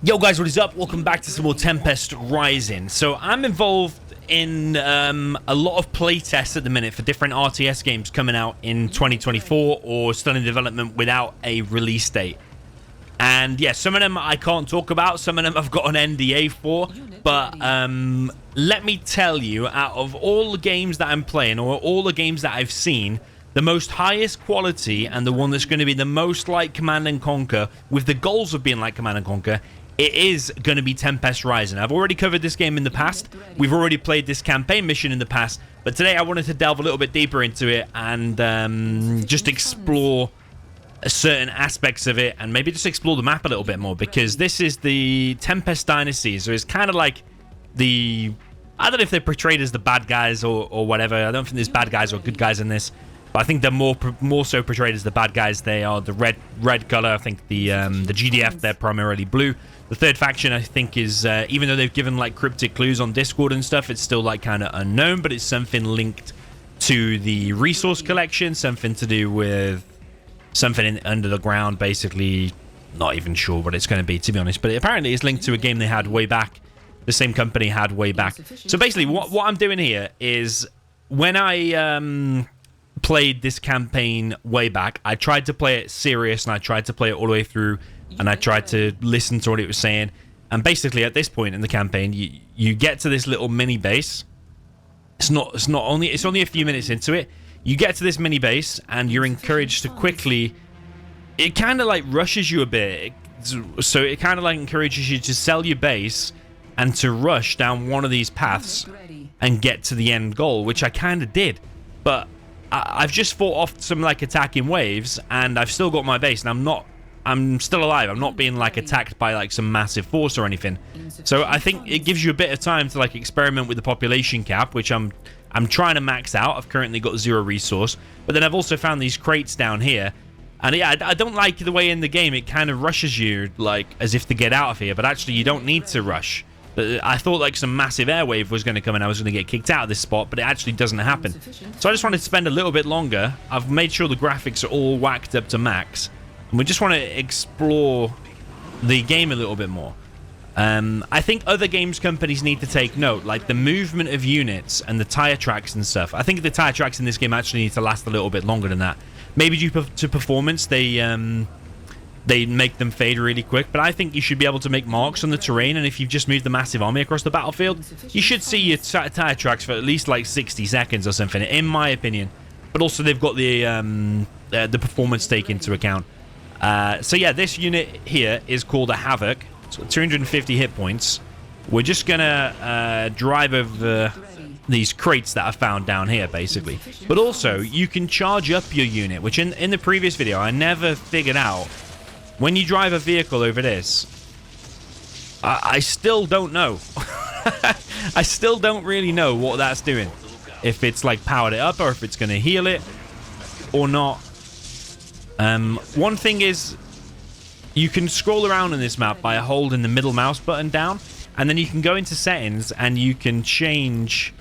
Yo guys, what is up? Welcome back to some more Tempest Rising. So I'm involved in a lot of playtests at the minute for different RTS games coming out in 2024 or still in development without a release date. And yeah, some of them I can't talk about, some of them I've got an NDA for, but let me tell you, out of all the games that I'm playing or all the games that I've seen, the most highest quality and the one that's going to be the most like Command & Conquer, with the goals of being like Command & Conquer, it is going to be Tempest Rising. I've already covered this game in the past. We've already played this campaign mission in the past. But today I wanted to delve a little bit deeper into it and just explore certain aspects of it and maybe just explore the map a little bit more, because this is the Tempest Dynasty. So it's kind of like the... I don't know if they're portrayed as the bad guys or whatever. I don't think there's bad guys or good guys in this. But I think they're more so portrayed as the bad guys. They are the red color. I think the GDF, they're primarily blue. The third faction, I think, is even though they've given like cryptic clues on Discord and stuff, it's still like kind of unknown. But it's something linked to the resource collection, something to do with something under the ground. Basically, not even sure what it's going to be, to be honest. But apparently, it's linked to a game they had way back. The same company had way back. So basically, what I'm doing here is when I played this campaign way back, I tried to play it serious and I tried to play it all the way through, and I tried to listen to what it was saying. And basically at this point in the campaign, you get to this little mini base. It's only a few minutes into it. You get to this mini base and you're encouraged to quickly, it kind of like rushes you a bit, so it kind of like encourages you to sell your base and to rush down one of these paths and get to the end goal, which I kind of did. But I've just fought off some like attacking waves and I've still got my base, and I'm still alive. I'm not being like attacked by like some massive force or anything. So I think it gives you a bit of time to like experiment with the population cap, which I'm trying to max out. I've currently got 0 resource, but then I've also found these crates down here. And yeah, I don't like the way in the game it kind of rushes you like as if to get out of here, but actually you don't need to rush. I thought like some massive airwave was going to come and I was going to get kicked out of this spot, but it actually doesn't happen. So I just wanted to spend a little bit longer. I've made sure the graphics are all whacked up to max. And we just want to explore the game a little bit more. I think other games companies need to take note, like the movement of units and the tire tracks and stuff. I think the tire tracks in this game actually need to last a little bit longer than that. Maybe due to performance, they make them fade really quick, but I think you should be able to make marks on the terrain, and if you've just moved the massive army across the battlefield, you should see your tire tracks for at least like 60 seconds or something, in my opinion. But also they've got the performance take into account. So yeah, this unit here is called a Havoc. It's got 250 hit points. We're just gonna drive over these crates that I found down here, basically. But also, you can charge up your unit, which in the previous video I never figured out. When you drive a vehicle over this, I still don't know. I still don't really know what that's doing. If it's like powered it up or if it's going to heal it or not. One thing is, you can scroll around in this map by holding the middle mouse button down, and then you can go into settings and you can change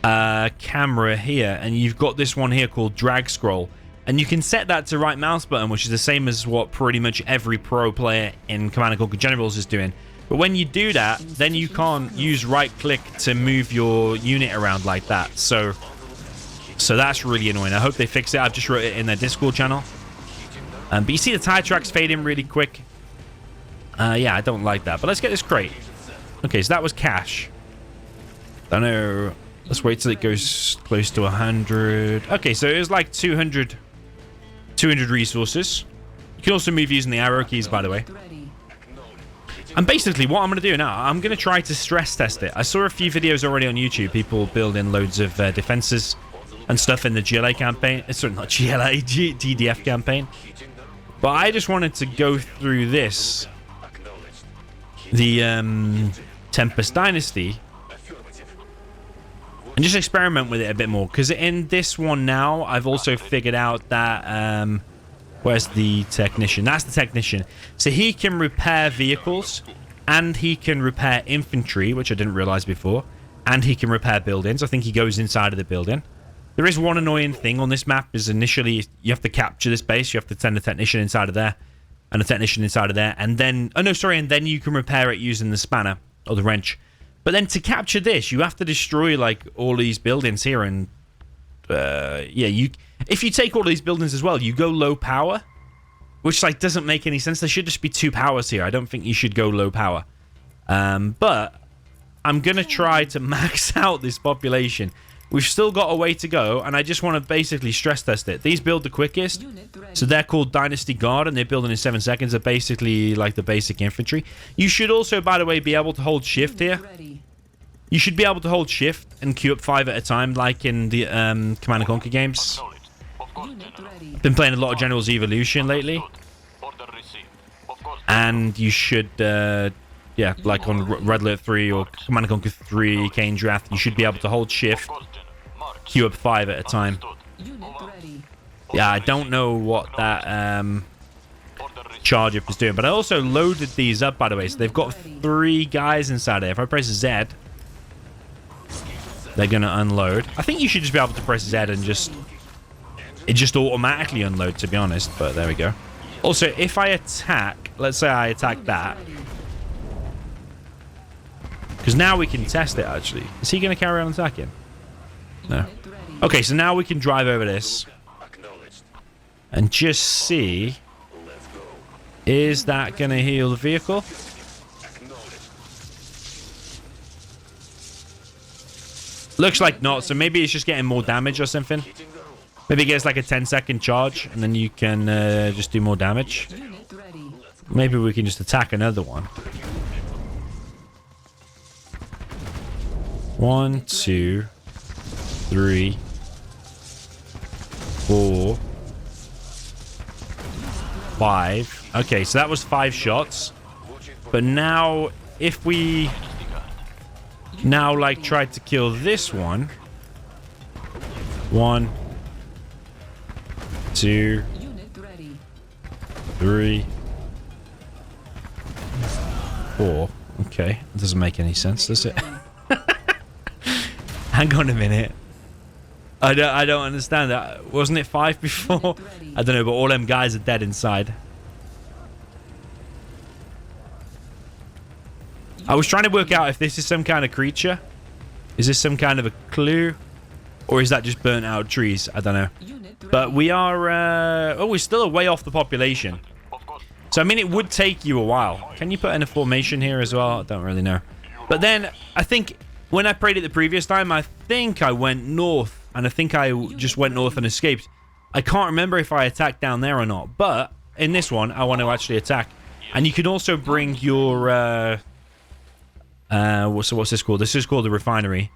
camera here, and you've got this one here called drag scroll. And you can set that to right mouse button, which is the same as what pretty much every pro player in Command & Conquer Generals is doing. But when you do that, then you can't use right click to move your unit around like that. So that's really annoying. I hope they fix it. I've just wrote it in their Discord channel. But you see the tire tracks fade in really quick. Yeah, I don't like that. But let's get this crate. Okay, so that was cash. I know. Let's wait till it goes close to 100. Okay, so it was like 200 resources. You can also move using the arrow keys, by the way. And basically what I'm going to do now, I'm going to try to stress test it. I saw a few videos already on YouTube, people building loads of defenses and stuff in the GLA campaign. Sorry, not GLA, GDF campaign. But I just wanted to go through this, the Tempest Dynasty, and just experiment with it a bit more, because in this one now I've also figured out that where's the technician? That's the technician. So he can repair vehicles and he can repair infantry, which I didn't realize before, and he can repair buildings. I think he goes inside of the building. There is one annoying thing on this map, is initially you have to capture this base, you have to send a technician inside of there. and a technician inside of there. And then... Oh, no, sorry. And then you can repair it using the spanner or the wrench. But then to capture this, you have to destroy, like, all these buildings here. And, yeah, if you take all these buildings as well, you go low power, which, like, doesn't make any sense. There should just be 2 powers here. I don't think you should go low power. But I'm going to try to max out this population. We've still got a way to go, and I just want to basically stress test it. These build the quickest, so they're called Dynasty Guard, and they're building in 7 seconds. They're basically like the basic infantry. You should also, by the way, be able to hold shift here. You should be able to hold shift and queue up 5 at a time, like in the Command & Conquer games. Been playing a lot of General's Evolution lately. And you should, yeah, like on Red Alert 3 or Command & Conquer 3, Kane Draft, you should be able to hold shift, queue up 5 at a time. Yeah, I don't know what that charge up is doing, but I also loaded these up, by the way, so they've got 3 guys inside there. If I press Z, they're going to unload. I think you should just be able to press Z and it just automatically unload, to be honest, but there we go. Also, if I attack, let's say I attack that, because now we can test it, actually. Is he going to carry on attacking? No. Okay, so now we can drive over this and just see, is that going to heal the vehicle? Looks like not, so maybe it's just getting more damage or something. Maybe it gets like a 10-second charge, and then you can just do more damage. Maybe we can just attack another one. 1, 2, 3, 4, 5. Okay, so that was 5 shots. But now, if we now like try to kill this one. 1, 2, 3, 4. Okay, it doesn't make any sense, does it? Hang on a minute. I don't understand that. Wasn't it 5 before? I don't know, but all them guys are dead inside. I was trying to work out if this is some kind of creature. Is this some kind of a clue? Or is that just burnt out trees? I don't know. But we are... oh, we're still a way off the population. So, I mean, it would take you a while. Can you put in a formation here as well? I don't really know. But then, I think... when I prayed it the previous time, I think I went north. And I think I just went north and escaped. I can't remember if I attacked down there or not. But in this one, I want to actually attack. And you can also bring your... what's this called? This is called the refinery.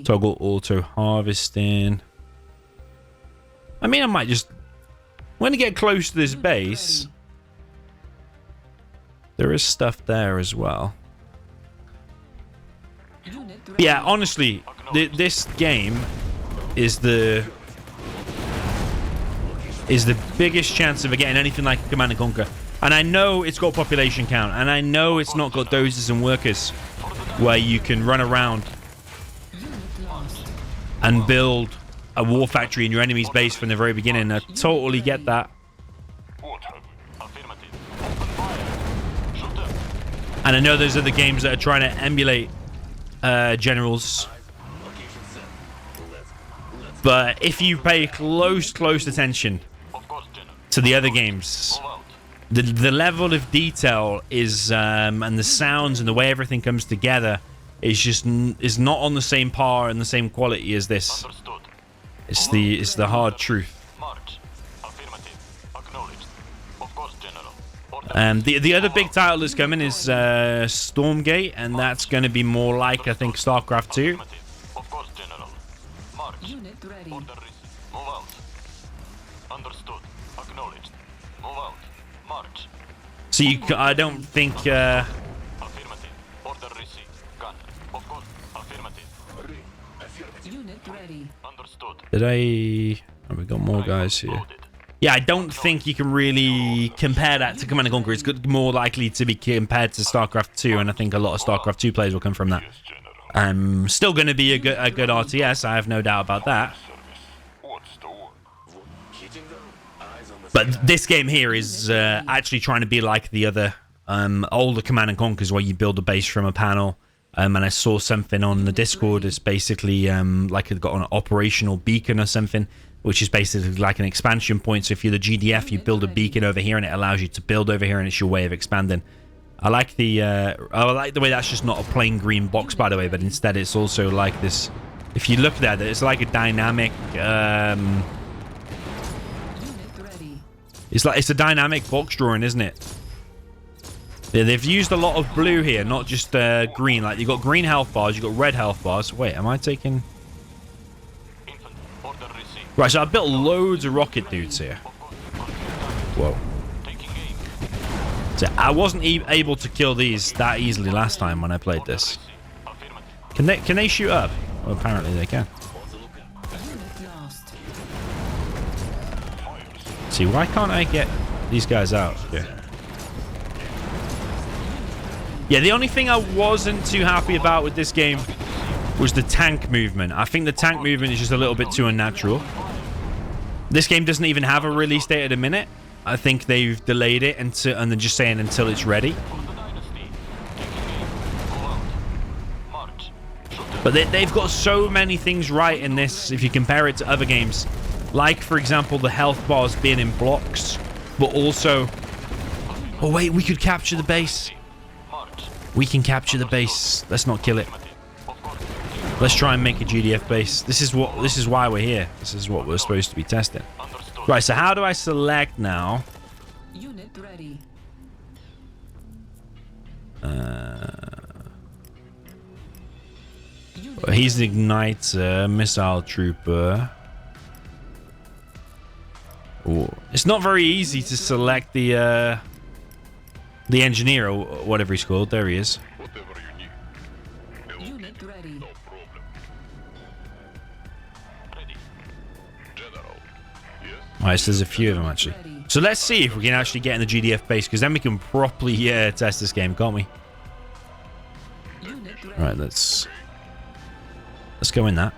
Toggle auto harvesting. I mean, I might just... when I get close to this base... there is stuff there as well. Yeah, honestly, this game is the biggest chance of getting anything like Command & Conquer. And I know it's got population count, and I know it's not got dozers and workers where you can run around and build a war factory in your enemy's base from the very beginning. I totally get that. And I know there's other games that are trying to emulate generals. But if you pay close attention to the other games, the level of detail is and the sounds and the way everything comes together is not on the same par and the same quality as this. It's the hard truth. The other big title that's coming is Stormgate, and that's going to be more like, I think, StarCraft 2. So I don't think... did I... oh, we got more guys here. Yeah, I don't think you can really compare that to Command & Conquer. It's more likely to be compared to StarCraft 2, and I think a lot of StarCraft 2 players will come from that. Still going to be a good RTS, I have no doubt about that. But this game here is actually trying to be like the other older Command and Conquers, where you build a base from a panel. And I saw something on the Discord. It's basically like it's got an operational beacon or something, which is basically like an expansion point. So if you're the GDF, you build a beacon over here, and it allows you to build over here, and it's your way of expanding. I like the way that's just not a plain green box, by the way, but instead it's also like this. If you look there, it's like a dynamic. It's a dynamic box drawing, isn't it? Yeah, they've used a lot of blue here, not just green. Like, you've got green health bars, you've got red health bars. Wait, am I taking... Right, so I built loads of rocket dudes here. Whoa. So I wasn't able to kill these that easily last time when I played this. Can they shoot up? Well, apparently they can. See, why can't I get these guys out? Yeah, the only thing I wasn't too happy about with this game was the tank movement. I think the tank movement is just a little bit too unnatural. This game doesn't even have a release date at the minute. I think they've delayed it and they're just saying until it's ready. But they've got so many things right in this if you compare it to other games. Like, for example, the health bars being in blocks, but also... Oh, wait, we could capture the base. We can capture the base. Let's not kill it. Let's try and make a GDF base. This is why we're here. This is what we're supposed to be testing. Right, so how do I select now? Unit ready. He's the igniter, missile trooper. Ooh. It's not very easy to select the engineer or whatever he's called. There he is. Unit ready. Alright, so there's a few of them actually. So let's see if we can actually get in the GDF base, because then we can properly test this game, can't we? Right, let's go in that.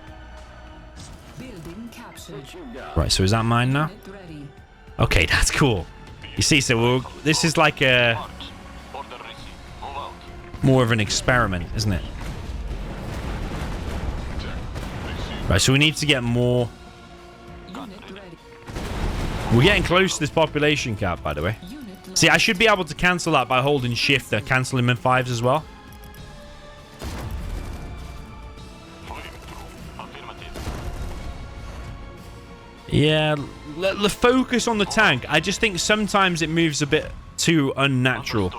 Right, so is that mine now? Okay, that's cool. You see, so this is like a more of an experiment, isn't it? Right, so we need to get more. We're getting close to this population cap, by the way. See, I should be able to cancel that by holding shift to cancel him in 5s as well. Yeah, the focus on the tank. I just think sometimes it moves a bit too unnatural.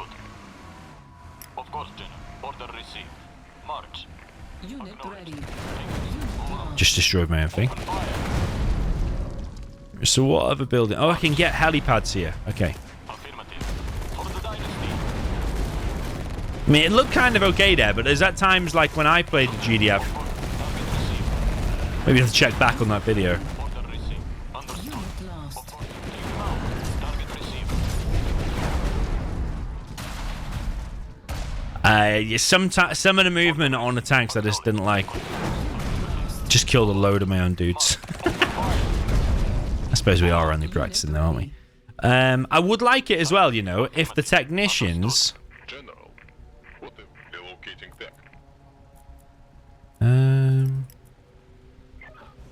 Of course, General. Order received. March. Unit ready. Just destroyed my own thing. So what other building? Oh, I can get helipads here. Okay. Affirmative. For the dynasty. I mean, it looked kind of okay there, but there's at times like when I played the GDF. Maybe I have to check back on that video. Order received. Understood. Unit lost. Target received. Some of the movement on the tanks I just didn't like. Just killed a load of my own dudes. I suppose we are only practicing though, aren't we? I would like it as well, you know, if the technicians... General, what if relocating tech?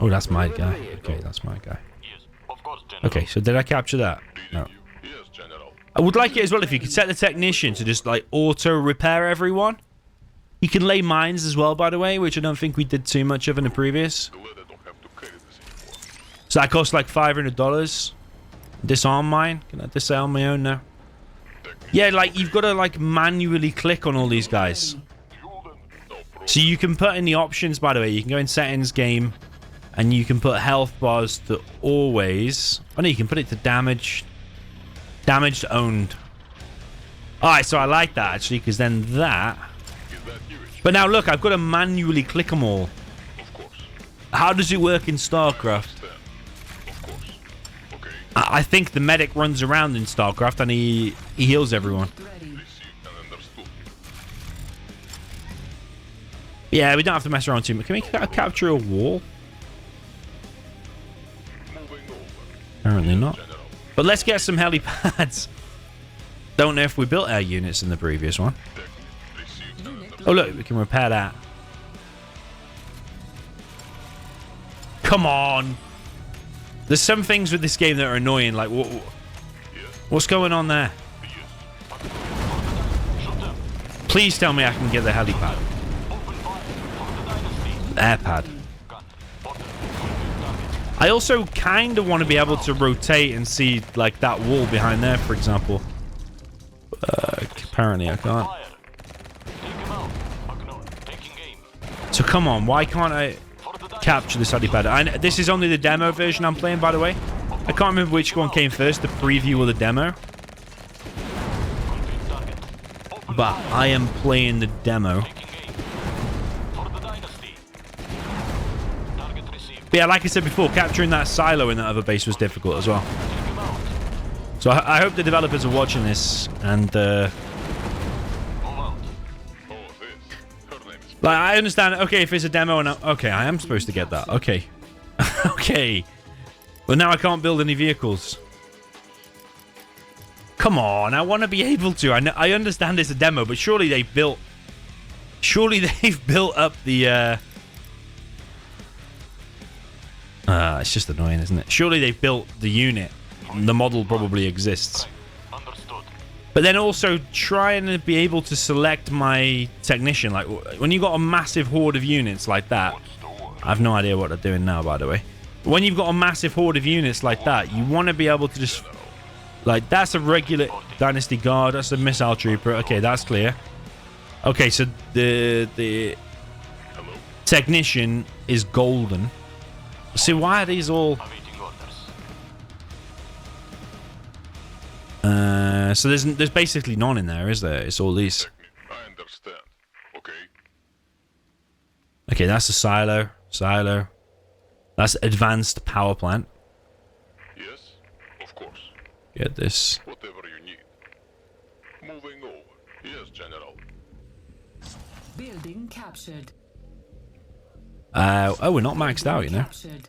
Oh, that's my guy. Okay, that's my guy. Yes. Of course, General. Okay, so did I capture that? No. Yes, General. I would like it as well if you could set the technician to just like auto repair everyone. You can lay mines as well, by the way, which I don't think we did too much of in the previous. Glad I don't have to carry this anymore. So that costs like $500. Disarm mine. Can I disarm my own now? Yeah, like you've got to like manually click on all these guys. Fuel then? No problem. So you can put in the options, by the way. You can go in settings, game, and you can put health bars to always. Oh no, you can put it to damage. Damaged owned. Alright, so I like that actually, because then that. Is that huge? But now look, I've got to manually click them all. Of course. How does it work in StarCraft? Then. Of course. Okay. I think the medic runs around in StarCraft and he heals everyone. Ready. Received and understood. Yeah, we don't have to mess around too much. Can we capture a wall? Moving over. Apparently not. General. But let's get some helipads. Don't know if we built our units in the previous one. Unit Oh, look, we can repair that. Come on. There's some things with this game that are annoying. Like, what's going on there? Please tell me I can get the helipad. Airpad. I also kind of want to be able to rotate and see, like, that wall behind there, for example. Apparently I can't. So come on, why can't I capture this helipad? This is only the demo version I'm playing, by the way. I can't remember which one came first, the preview or the demo. But I am playing the demo. But yeah, like I said before, capturing that silo in that other base was difficult as well. So I hope the developers are watching this and like, I understand. Okay, if it's a demo and okay, I am supposed to get that. Okay. Okay. But now I can't build any vehicles. Come on, I want to be able to. I understand it's a demo, but surely they've built up the it's just annoying, isn't it? Surely they've built the unit. The model probably exists. But then also trying to be able to select my technician. Like, when you've got a massive horde of units like that, I have no idea what they're doing now, by the way. When you've got a massive horde of units like that, you want to be able to just, like, that's a regular Dynasty Guard, that's a Missile Trooper. Okay, that's clear. Okay, so the technician is golden. See, why are these all... so there's basically none in there, is there? It's all these. I understand. Okay. Okay, that's a silo. Silo. That's advanced power plant. Yes, of course. Get this. Whatever you need. Moving over. Yes, General. building captured. Oh, we're not maxed out, you know. Captured.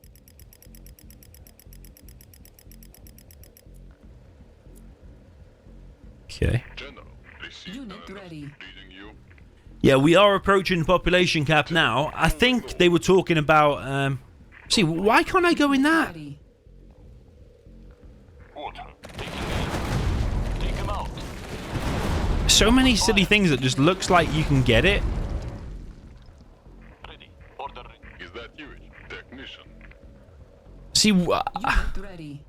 Okay. General, receive Unit commanders. ready. Reading you. Yeah, we are approaching population cap now. I think they were talking about... see, why can't I go in that? Ready. Order. Take him out. So many silly things that just looks like you can get it. Ready. Order. Is that you, technician? See, Unit ready.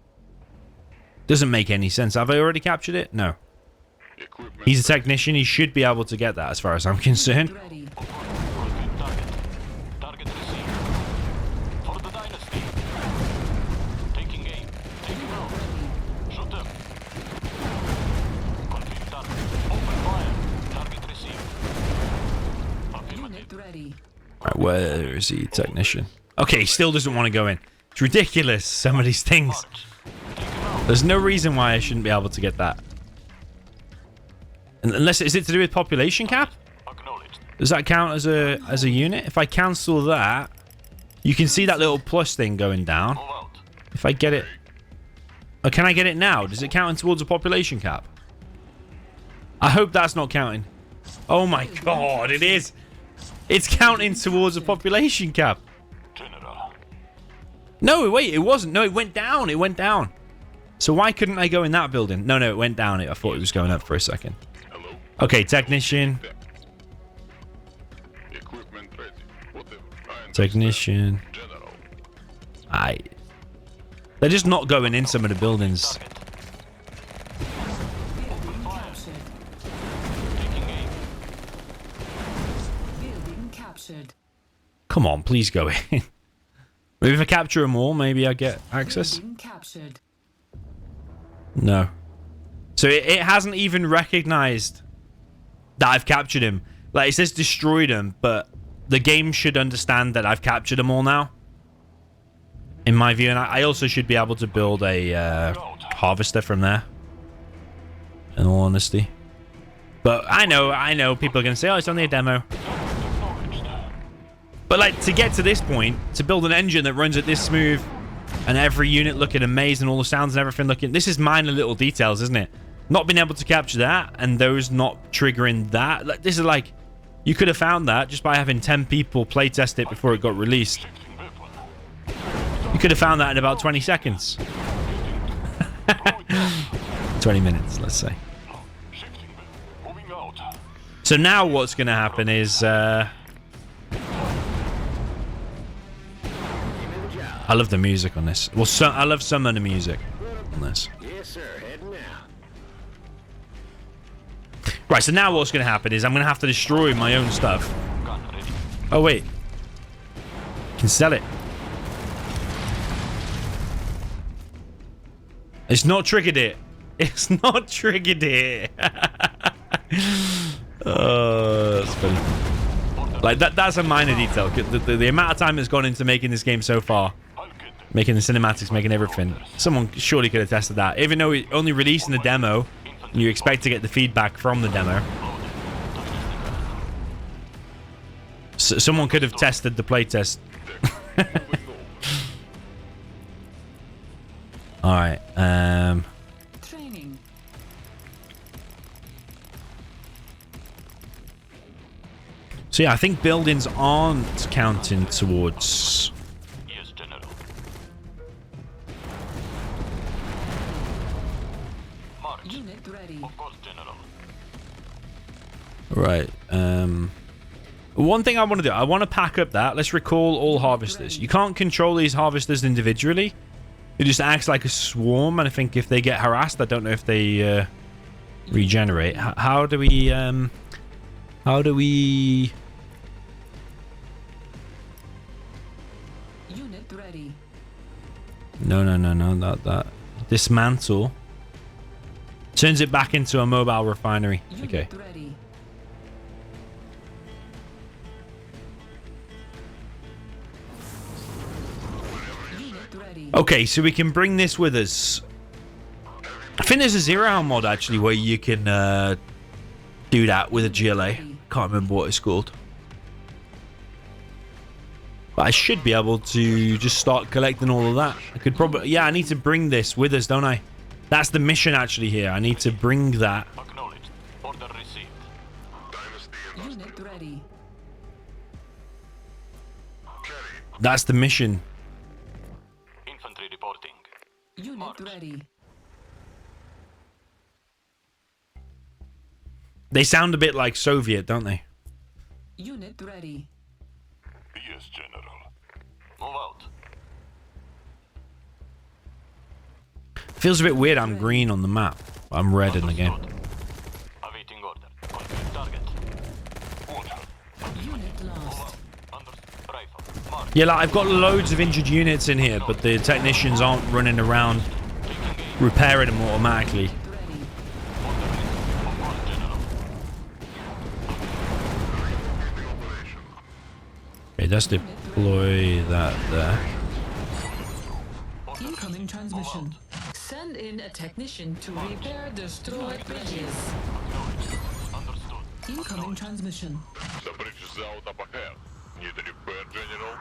doesn't make any sense. Have I already captured it? No. Equipment. He's a technician. He should be able to get that as far as I'm concerned. Ready. Confirm target. Target received. For the dynasty. Taking aim. Take him out. Shoot them. Confirm target. Open fire. Target received. Affirmative. Unit ready. Right, where is the technician? Okay, he still doesn't want to go in. It's ridiculous, some of these things. Take him out. There's no reason why I shouldn't be able to get that. Unless, is it to do with population cap? Acknowledged. Does that count as a unit? If I cancel that, you can see that little plus thing going down. Move out. If I get it... Oh, can I get it now? Does it count towards a population cap? I hope that's not counting. Oh my god, it is! It's counting towards a population cap. General. No, wait, it wasn't. No, it went down. It went down. So why couldn't I go in that building? No, it went down. I thought it was going up for a second. Hello. Okay, technician. Equipment ready. Whatever. I understand. Technician. General. They're just not going in some of the buildings. Building captured. Taking aim. Building captured. Come on, please go in. Maybe if I capture them all, maybe I get access. Building captured. No. So it hasn't even recognized that I've captured him. Like, it says destroyed him, but the game should understand that I've captured them all now. In my view, and I also should be able to build a harvester from there. In all honesty. But I know people are going to say, oh, it's only a demo. But like, to get to this point, to build an engine that runs at this smooth and every unit looking amazing, all the sounds and everything looking... This is minor little details, isn't it? Not being able to capture that, and those not triggering that. Like, this is like... You could have found that just by having 10 people playtest it before it got released. You could have found that in about 20 seconds. 20 minutes, let's say. So now what's going to happen is... I love the music on this. Well, I love some of the music on this. Yes, sir. Heading out. Right, so now what's going to happen is I'm going to have to destroy my own stuff. Oh, wait. I can sell it. It's not triggered it. It's not triggered it. Oh, that's funny. Like, that's a minor detail. The amount of time that's gone into making this game so far. Making the cinematics, making everything. Someone surely could have tested that. Even though it only releasing the demo, you expect to get the feedback from the demo. So someone could have tested the playtest. Alright, Training. so yeah, I think buildings aren't counting towards... Yes, General. March. Unit ready. Of course, General. Right, one thing I want to do, I want to pack up that. Let's recall all harvesters. You can't control these harvesters individually. It just acts like a swarm, and I think if they get harassed, I don't know if they regenerate. How do we... Unit ready. No, not that. Dismantle. Turns it back into a mobile refinery. Okay. Unit ready. Unit ready. Okay, so we can bring this with us. I think there's a zero-hour mod, actually, where you can do that with a GLA. Can't remember what it's called. But I should be able to just start collecting all of that. I could probably... Yeah, I need to bring this with us, don't I? That's the mission, actually, here. I need to bring that. Acknowledged. Order received. Unit ready. That's the mission. Infantry reporting. Unit ready. They sound a bit like Soviet, don't they? Unit ready. Yes, General. Move out. Feels a bit weird I'm green on the map. I'm red in the game. Awaiting order. Complete target. Order. Unit lost. Under rifle. Mark. Yeah, like, I've got loads of injured units in here, but the technicians aren't running around repairing them automatically. Ready. Of course, General. Okay, let's deploy that there. Incoming transmission. Send in a technician to repair destroyed bridges. Understood. Incoming transmission. The bridge is out up ahead. Need a repair, General?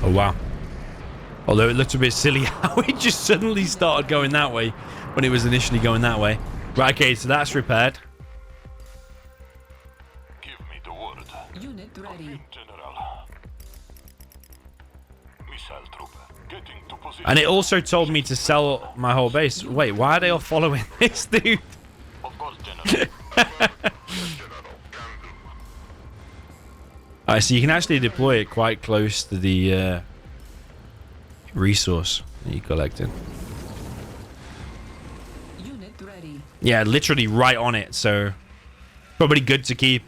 Oh, wow. Although it looked a bit silly how it just suddenly started going that way when it was initially going that way. Right, okay, so that's repaired. Give me the word. Unit ready. General. Missile trooper. Getting to position. And it also told me to sell my whole base. Wait, why are they all following this dude? Of course, General. Alright, so you can actually deploy it quite close to the resource that you're collecting. Unit ready. Yeah, literally right on it, so probably good to keep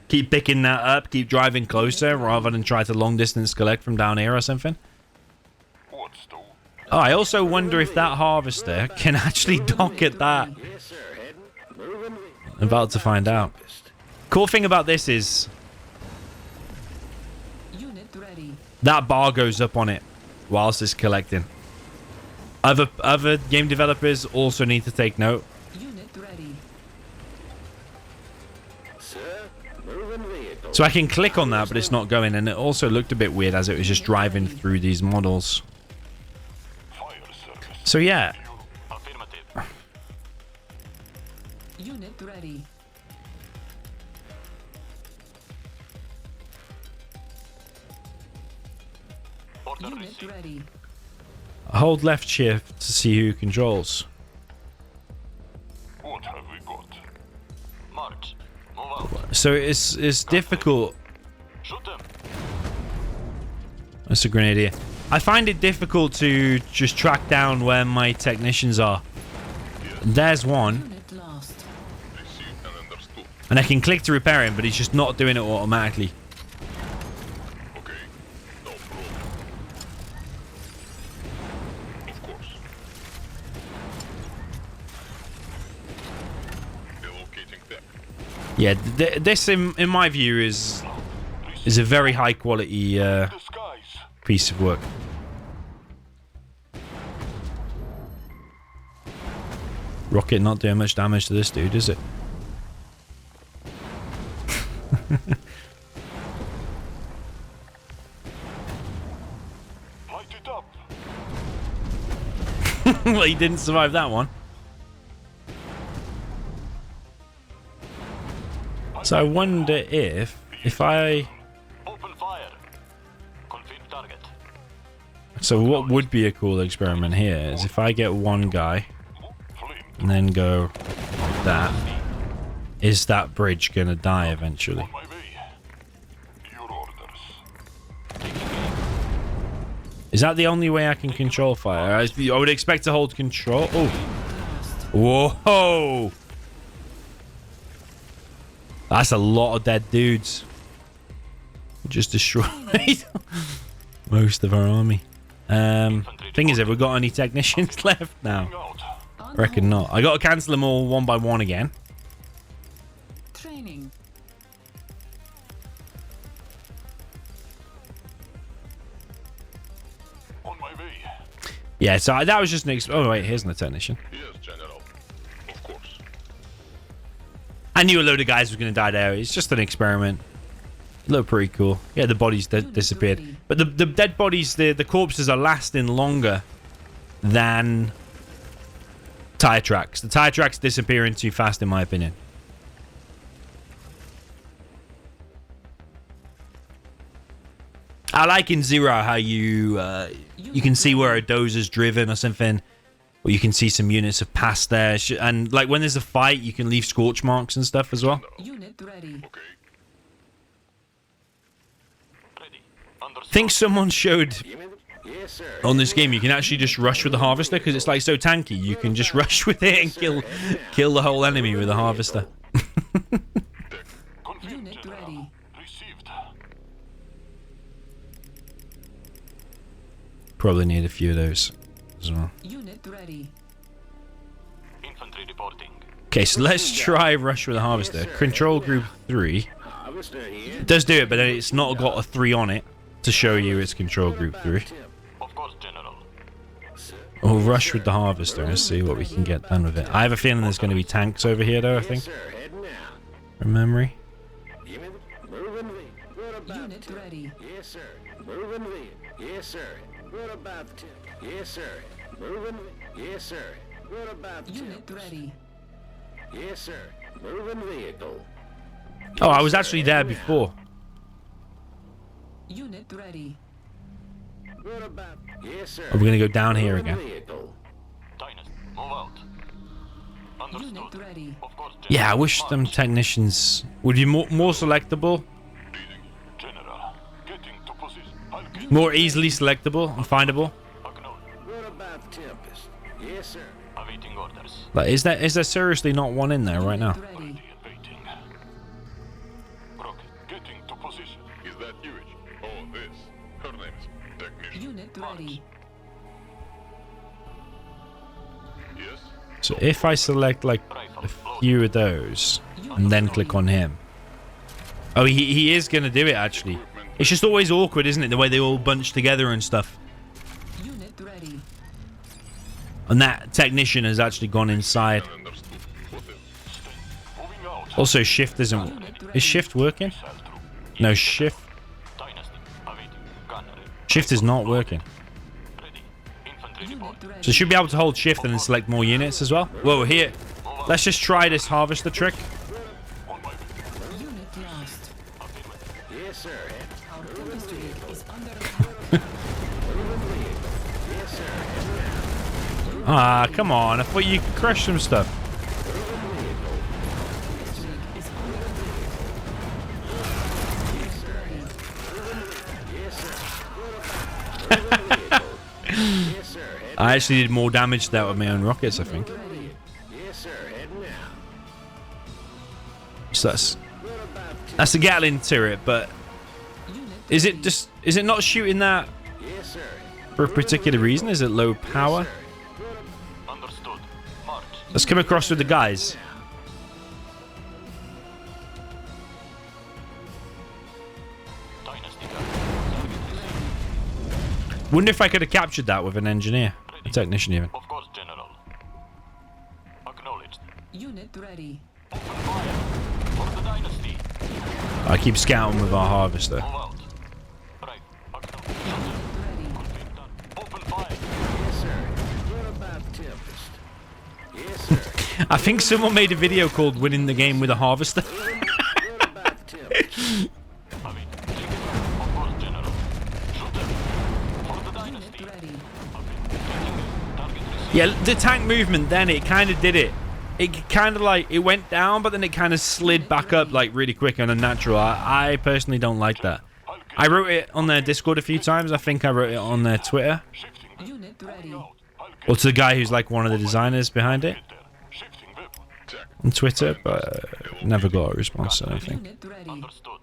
picking that up, keep driving closer rather than try to long distance collect from down here or something. What's the... Oh, I also wonder if that harvester can actually dock at that. Yes, sir. Heading. Moving. I'm about to find out. Cool thing about this is Unit ready. that bar goes up on it whilst it's collecting. Other game developers also need to take note. Unit ready. Sir, moving vehicle. So I can click on that, but it's not going. And it also looked a bit weird as it was just driving through these models. Fire service. So yeah, Affirmative. Unit ready. Order Unit received. ready. hold left shift to see who controls. What have we got? March. Move out. So it's difficult. Shoot them. That's a grenade here. I find it difficult to just track down where my technicians are. There's one, Unit lost. Received and understood. and I can click to repair him, but he's just not doing it automatically. Okay. No problem. Of course. Relocating tech. Yeah, this in my view is a very high quality Disguise. piece of work. Rocket not doing much damage to this dude, is it? Light it up. Well, he didn't survive that one. So I wonder if I... Open fire. Confirm target. So what would be a cool experiment here is if I get one guy Flame. and then go like that. Is that bridge gonna die eventually? On my way. Your orders. Is that the only way I can control fire? I would expect to hold control. Oh. Whoa. That's a lot of dead dudes. Just destroyed most of our army. Thing is, have we got any technicians left now? Out. On Reckon hold. not. I got to cancel them all one by one again. Training. On my way. Yeah, so that was just an... Oh, wait, here's the technician. Yes, General. Of course. I knew a load of guys were going to die there. It's just an experiment. Looked pretty cool. Yeah, the bodies disappeared. But the dead bodies, the corpses are lasting longer than tire tracks. The tire tracks disappearing too fast, in my opinion. I like in Zero how you can see where a dozer's driven or something. Or you can see some units have passed there. And like when there's a fight, you can leave scorch marks and stuff as well. Unit ready. Okay. Ready. Understood. Think someone showed Yes, sir. on this game you can actually just rush with the harvester because it's like so tanky. You can just rush with it and kill the whole enemy with the harvester. Confirm, Unit General. ready. Received. Probably need a few of those as well. Unit ready. Infantry reporting. Okay, so let's try rush with the harvester. Control group 3. Harvester here. It does do it, but it's not got a 3 on it to show you it's control group 3. Of course, General. We'll rush with the harvester and see what we can get done with it. I have a feeling there's going to be tanks over here though, I think, Yes, sir. Heading out. from memory. Give me the moving V. What about Unit tip? ready. Yes, sir. Moving V. Yes, sir. What about tip? Yes, sir. Moving V. Yes, sir. What about Unit tip? ready. Yes, sir. Moving vehicle. Oh, I was actually there before. Unit ready. What about? Yes, sir. Are we going to go down here Moving again? vehicle. Dynasty. Move out. Understood. Unit ready. Of course, General. Yeah, I wish them technicians would be more selectable, General. Getting to position. I'll get more easily selectable and findable. acknowledged. What about Tempest? Yes, sir. Awaiting orders. Like, is there seriously not one in there right now? Unit ready. Ready and waiting. Rocket. Getting to position. Is that you? Oh, this. Her name's Technician. Unit ready. Yes? So if I select like a few of those and then click on him. Oh, he is going to do it actually. It's just always awkward, isn't it? The way they all bunch together and stuff. Unit ready. And that technician has actually gone inside. And understood. What else? Moving out. Also, shift isn't... Is shift working? Cell through. No, shift. Dynasty. Awaiting. Gunnery. Shift is not working. Ready. Infantry report. Unit ready. So you should be able to hold shift and then select more units as well. Whoa, here. Let's just try this harvester trick. On my way. Unit lost. Affirmative. Yes, sir. Our tempest rig is under attack. Yes, sir. Ah, come on. I thought you could crush some stuff. Tempest rig is under attack. Yes, sir. I actually did more damage to that with my own rockets, I think. Ready. Yes, sir. Heading out. So that's the Gatling turret, but Unit is it not shooting that Yes, sir. for a particular reason? Is it low power? Understood. March. Let's come across with the guys. Dynasty gun. Target received. Wonder if I could have captured that with an engineer, a technician even. Of course, General. Acknowledged. Unit ready. Open fire. For the dynasty. I keep scouting with our harvester. Move out. Right. Acknowledged. Ready. Conflict done. Open fire. Yes, sir. What about Tempest? Yes, sir. I think someone made a video called "Winning the Game with a Harvester." What about Tempest? I mean, take it out. Of course, General. Shoot them. For the Unit dynasty. ready. Taking it. Target received. Yeah, the tank movement then it kind of did it. It kind of like it went down, but then it kind of slid back up like really quick and unnatural. I personally don't like that. I wrote it on their Discord a few times. I think I wrote it on their Twitter, Shifting. Unit ready. or to the guy who's like one of the designers behind it Shifting weapon. on Twitter, but never got a response. I don't think. Unit ready. Understood.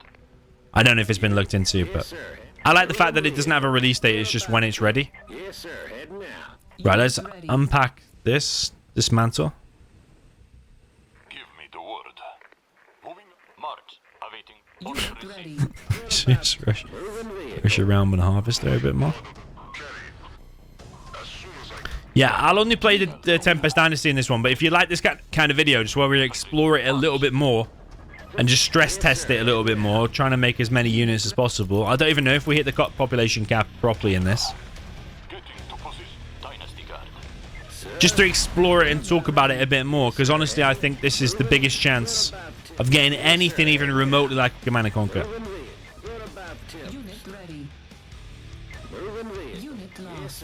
I don't know if it's been looked into, Yes, but sir. I like the fact that it doesn't have a release date. It's just when it's ready. Yes, sir. Heading out. Right, let's Unit ready. unpack this dismantle. Give me the word. Moving. March. Awaiting. Unit Order ready. received. Just rush around with the harvester a bit more. Yeah, I'll only play the Tempest Dynasty in this one, but if you like this kind of video, just where we explore it a little bit more and just stress test it a little bit more, trying to make as many units as possible. I don't even know if we hit the population cap properly in this. Getting to position. Dynasty guard. Just to explore it and talk about it a bit more, because honestly, I think this is the biggest chance of getting anything even remotely like Command & Conquer. What about Tempest? Unit ready. Moving vehicle. Unit lost.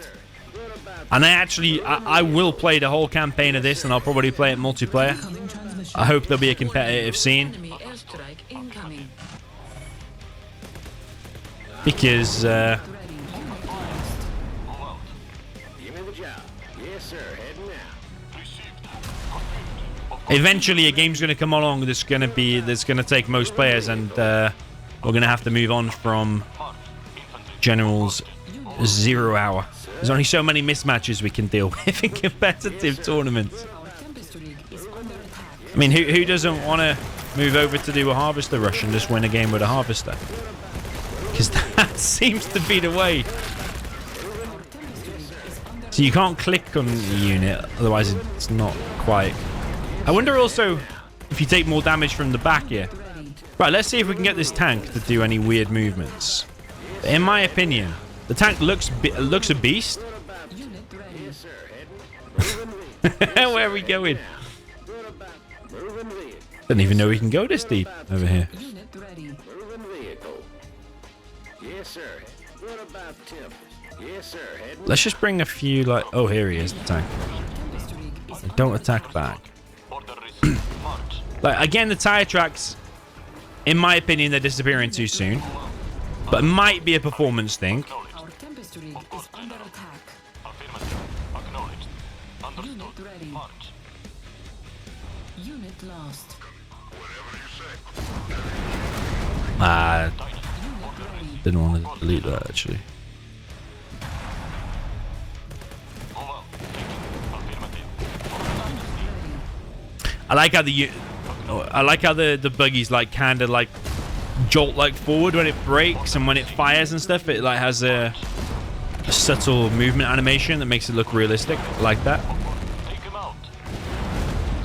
What about And I will play the whole campaign of this, and I'll probably play it multiplayer. Incoming transmission. I hope there'll be a competitive scene, Enemy airstrike incoming. because Ready. Unit lost. Move out. Give me the job. Yes, sir. Heading out. Received. Confirmed. Of course. eventually a game's going to come along that's going to take most players, and we're going to have to move on from March. Infantry. General's 0 hour. There's only so many mismatches we can deal with in competitive tournaments. Our tempest rig is under attack. I mean, who doesn't want to move over to do a harvester rush and just win a game with a harvester? Because that seems to be the way. Our tempest rig is under So you can't click on the unit, otherwise it's not quite. I wonder also if you take more damage from the back here. ready. Right, let's see if we can get this tank to do any weird movements. In my opinion, the tank looks a beast. Unit ready. Yes, sir. Heading. Moving vehicle. Where are we going? What about moving vehicle? Didn't even know we can go this deep over here. Unit ready. Moving vehicle. Yes, sir. What about Tempest? Yes, sir. Heading. Let's just bring a few, like, oh, here he is, the tank. Tempest rig is Don't attack back. Order received. March. Like, again, the tire tracks, in my opinion, they're disappearing too soon. But it might be a performance thing. Acknowledged. Our tempest rig is under attack. Affirmative. Acknowledged. Understood. Unit ready. March. Unit lost. Ah, Dynasty. Unit ready. didn't want to delete that, actually. Move out. Taking. Affirmative. For the dynasty. I like how the buggies, like, kind of, like, jolt, like, forward when it brakes, and when it fires and stuff, it, like, has a subtle movement animation that makes it look realistic. I like that. Take him out.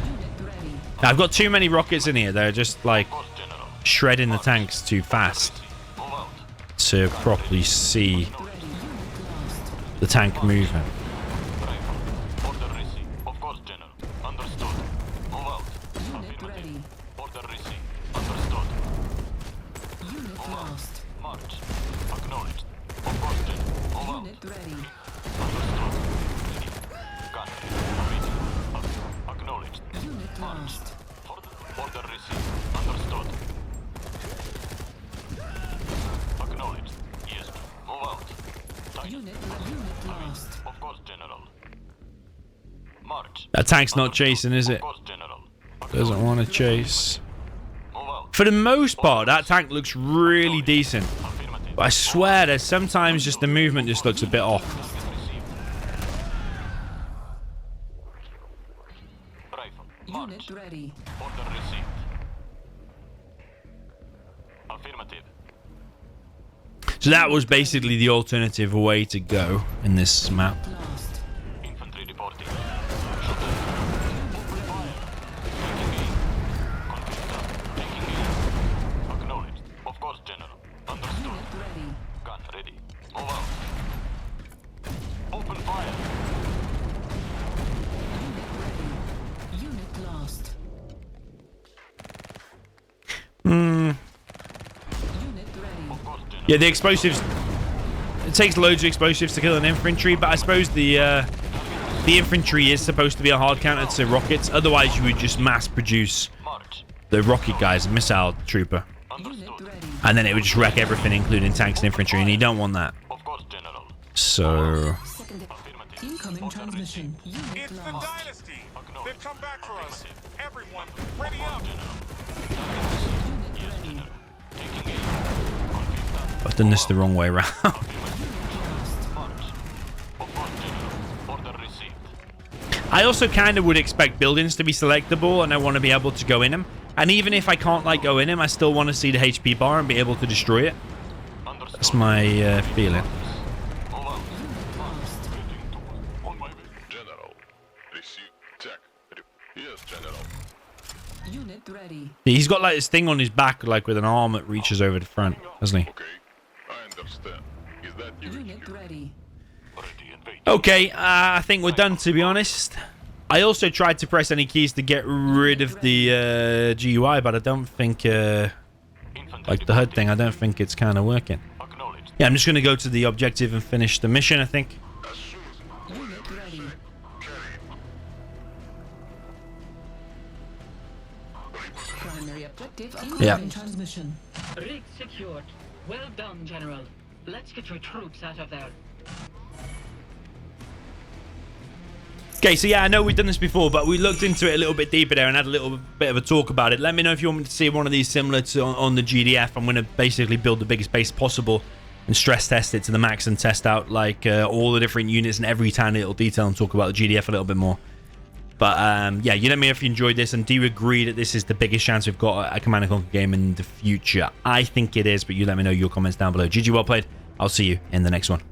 Unit ready. I've got too many rockets in here. They're just, like, Of course, General. shredding the tanks too fast Move out. to properly see the tank moving. Rifle. Order received. Of course, General. Understood. Move out. Unit Affirmative. ready. Order received. Understood. Unit lost. March. Acknowledged. Of course, General. Move out. Unit ready. Understood. Gun. Awaiting. Acknowledged. Unit lost. Order received. Understood. Acknowledged. Yes. Move out. Unit lost. Of course, General. March. That tank's not chasing, is Of it? course, General. Doesn't want to chase. Move out. For the most part, that tank looks really decent. Affirmative. But I swear there's sometimes just the movement just looks a bit off. Received. Rifle. March. Unit ready. Order received. Affirmative. So that was basically the alternative way to go in this map. Lost. Infantry reporting. Shooter. Open fire. Taking aim. Conflict up. Taking aim. Acknowledged. Of course, General. Understood. Unit ready. Gun ready. Move out. Open fire. Unit ready. Unit lost. Unit ready. Of course, General. Yeah, the explosives. It takes loads of explosives to kill an infantry, but I suppose the infantry is supposed to be a hard counter to rockets. Otherwise, you would just mass produce March. the rocket guys, missile trooper, Unit Understood. ready. and then it would just wreck everything, including tanks and infantry, and you don't want that. Of course, General. So Second. Affirmative. Incoming Order transmission. Unit It's the lost. Dynasty! Acknowledged. They've come back for us! Affirmative. Everyone, ready up! Unit ready. Taking aim. Conflict up. I've done this the wrong way around. March. Of course, General. Order received. I also kind of would expect buildings to be selectable, and I want to be able to go in them. And even if I can't like go in them, I still want to see the HP bar and be able to destroy it. Understood. That's my feeling. Move out. Lost. On my way. General. Receive. Check. Yes, General. Unit ready. He's got like this thing on his back, like with an arm that reaches over the front, hasn't he? Okay. I understand. Is that you? Unit ready. Ready and waiting. Okay, I think we're done, to be honest. I also tried to press any keys to get rid of the GUI, but I don't think, Infantry like the HUD thing, I don't think it's kind of working. Acknowledged. Yeah, I'm just going to go to the objective and finish the mission, I think. As soon as Unit ready. Primary objective. Incoming transmission. Rig secured. Well done, General. Let's get your troops out of there. Okay, so yeah, I know we've done this before, but we looked into it a little bit deeper there and had a little bit of a talk about it. Let me know if you want me to see one of these similar to on the GDF. I'm going to basically build the biggest base possible and stress test it to the max and test out like all the different units in every tiny little detail and talk about the GDF a little bit more. But yeah, you let me know if you enjoyed this, and do you agree that this is the biggest chance we've got at a Command & Conquer game in the future? I think it is, but you let me know your comments down below. GG, well played. I'll see you in the next one.